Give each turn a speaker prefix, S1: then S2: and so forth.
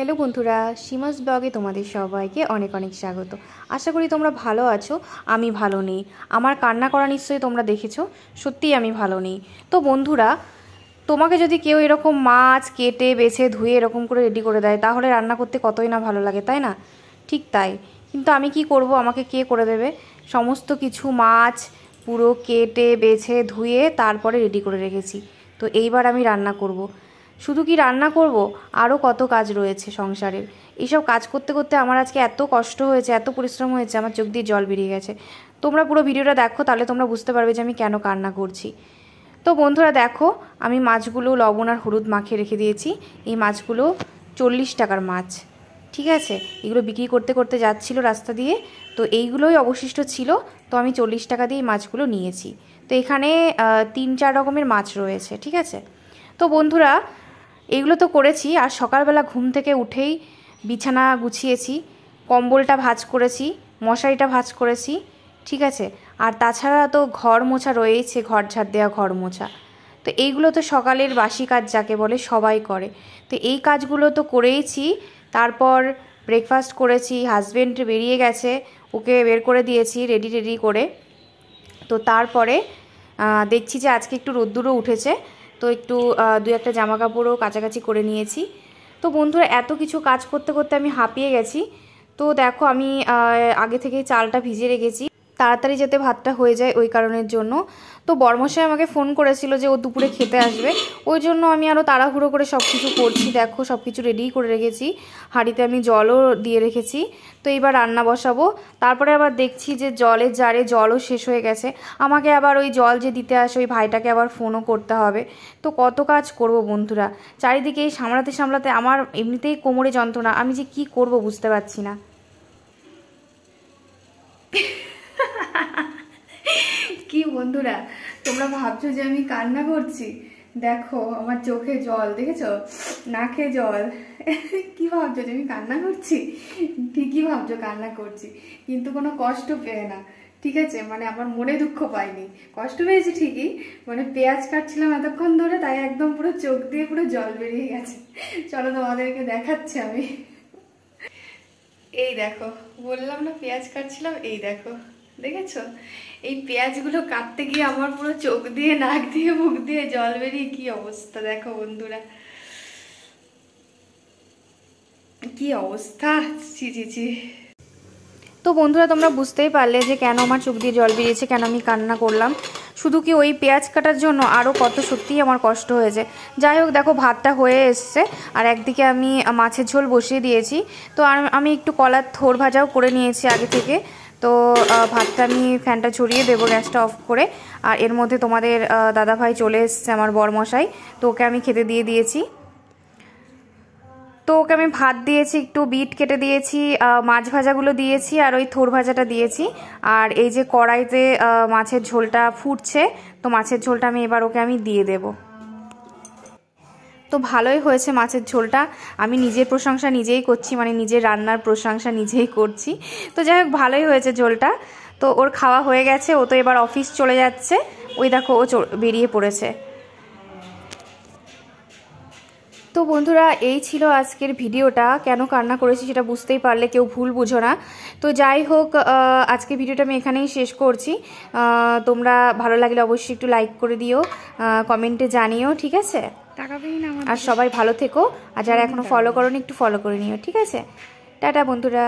S1: Hello বন্ধুরা, সীমাস ব্লগে তোমাদের সবাইকে অনেক অনেক স্বাগত। আশা করি তোমরা ভালো আছো। আমি ভালো নেই। আমার কান্না করা নিশ্চয়ই তোমরা দেখেছো। সত্যিই আমি ভালো নেই। তো বন্ধুরা, তোমাকে যদি কেউ এরকম মাছ কেটে বেছে ধুয়ে এরকম করে রেডি করে দেয়, তাহলে রান্না করতে কতই না ভালো লাগে, তাই না? ঠিক তাই। কিন্তু আমি কি করব, আমাকে কে করে দেবে? সমস্ত কিছু মাছ পুরো কেটে বেছে ধুয়ে তারপরে রেডি করে রেখেছি। তো এইবার আমি রান্না করব। শুধু কি রান্না করব, আরও কত কাজ রয়েছে সংসারের। এইসব কাজ করতে করতে আমার আজকে এত কষ্ট হয়েছে, এত পরিশ্রম হয়েছে, আমার চোখ দিয়ে জল বেরিয়ে গেছে। তোমরা পুরো ভিডিওটা দেখো, তাহলে তোমরা বুঝতে পারবে যে আমি কেন কান্না করছি। তো বন্ধুরা দেখো, আমি মাছগুলো লবণ আর হলুদ মাখিয়ে রেখে দিয়েছি। এই মাছগুলো 40 টাকার মাছ, ঠিক আছে? এগুলো বিক্রি করতে করতে যাচ্ছিলো রাস্তা দিয়ে, তো এইগুলোই অবশিষ্ট ছিল। তো আমি 40 টাকা দিয়ে এই মাছগুলো নিয়েছি। তো এখানে 3-4 রকমের মাছ রয়েছে, ঠিক আছে? তো বন্ধুরা, এইগুলো তো করেছি। আর সকালবেলা ঘুম থেকে উঠেই বিছানা গুছিয়েছি, কম্বলটা ভাঁজ করেছি, মশারিটা ভাঁজ করেছি, ঠিক আছে? আর তাছাড়া তো ঘর মোছা রয়েছে, ঘর ঝাড় দেওয়া, ঘর মোছা। তো এইগুলো তো সকালের বাসি কাজ যাকে বলে, সবাই করে। তো এই কাজগুলো তো করেইছি। তারপর ব্রেকফাস্ট করেছি, হাজব্যান্ড বেরিয়ে গেছে, ওকে বের করে দিয়েছি রেডি করে। তো তারপরে দেখছি যে আজকে একটু রোদ্দুরও উঠেছে, তো একটু 2-1টা জামা কাপড়ও কাচাকাচি করে নিয়েছি। তো বন্ধুরা, এত কিছু কাজ করতে করতে আমি হাঁপিয়ে গেছি। তো দেখো, আমি আগে থেকেই চালটা ভিজিয়ে রেখেছি, তাড়াতাড়ি যাতে ভাতটা হয়ে যায়, ওই কারণের জন্য। তো বর্মশাই আমাকে ফোন করেছিল যে ও দুপুরে খেতে আসবে, ওই জন্য আমি আরও তাড়াহুড়ো করে সব কিছু করছি। দেখো, সব কিছু রেডি করে রেখেছি, হাঁড়িতে আমি জলও দিয়ে রেখেছি। তো এইবার রান্না বসাবো। তারপরে আবার দেখছি যে জলের জারে জলও শেষ হয়ে গেছে। আমাকে আবার ওই জল যে দিতে আসে ওই ভাইটাকে আবার ফোনও করতে হবে। তো কত কাজ করব বন্ধুরা, চারিদিকে এই সামলাতে সামলাতে আমার এমনিতেই কোমরে যন্ত্রণা, আমি যে কি করব বুঝতে পারছি না। কি বন্ধুরা, তোমরা ভাবছো যে আমি কান্না করছি? দেখো, আমার চোখে জল, দেখেছো? নাকে জল। কি ভাবছো যে আমি কান্না করছি? ঠিকই ভাবছো কান্না করছি, কিন্তু কোনো কষ্ট পেয়ে না, ঠিক আছে? মানে আমার মনে দুঃখ পাইনি, কষ্ট পেয়েছি ঠিকই। মানে পেঁয়াজ কাটছিলাম এতক্ষণ ধরে, তাই একদম পুরো চোখ দিয়ে পুরো জল বেরিয়ে গেছে। চলো তোমাদেরকে দেখাচ্ছি আমি। এই দেখো, বললাম না পেঁয়াজ কাটছিলাম, এই দেখো, দেখেছো? এই পেঁয়াজগুলো কাটতে গিয়ে আমার পুরো চোখ দিয়ে, নাক দিয়ে, মুখ দিয়ে জল বেরিয়ে কি অবস্থা দেখো বন্ধুরা, কি অবস্থা, ছি ছি ছি। তো বন্ধুরা, তোমরা বুঝতেই পারলে যে কেন আমার চোখ দিয়ে জল বেরিয়েছে, কেন আমি কান্না করলাম। শুধু কি ওই পেঁয়াজ কাটার জন্য, আরও কত সত্যিই আমার কষ্ট হয়েছে। যাই হোক, দেখো ভাতটা হয়ে এসছে, আর একদিকে আমি মাছের ঝোল বসিয়ে দিয়েছি। তো আমি একটু কলার থোড় ভাজাও করে নিয়েছি আগে থেকে। তো ভাতটা আমি ফ্যানটা ছড়িয়ে দেবো, গ্যাসটা অফ করে। আর এর মধ্যে তোমাদের দাদাভাই চলে এসছে, আমার বরমশাই। তো ওকে আমি খেতে দিয়ে দিয়েছি। তো ওকে আমি ভাত দিয়েছি, একটু বিট কেটে দিয়েছি, মাছ ভাজাগুলো দিয়েছি, আর ওই থোড় ভাজাটা দিয়েছি। আর এই যে কড়াইতে মাছের ঝোলটা ফুটছে, তো মাছের ঝোলটা আমি এবার ওকে আমি দিয়ে দেব। তো ভালোই হয়েছে মাছের ঝোলটা। আমি নিজের প্রশংসা নিজেই করছি, মানে নিজের রান্নার প্রশংসা নিজেই করছি। তো যাই হোক, ভালোই হয়েছে ঝোলটা। তো ওর খাওয়া হয়ে গেছে, ও তো এবার অফিস চলে যাচ্ছে। ওই দেখো, ও বেরিয়ে পড়েছে। তো বন্ধুরা, এই ছিল আজকের ভিডিওটা। কেন কান্না করেছি সেটা বুঝতেই পারলে, কেউ ভুল বুঝো না। তো যাই হোক, আজকে ভিডিওটা আমি এখানেই শেষ করছি। তোমরা ভালো লাগলে অবশ্যই একটু লাইক করে দিও, কমেন্টে জানিও, ঠিক আছে? আর সবাই ভালো থেকো। আর যারা এখনো ফলো করোনি, একটু ফলো করে নিও, ঠিক আছে? টাটা বন্ধুরা।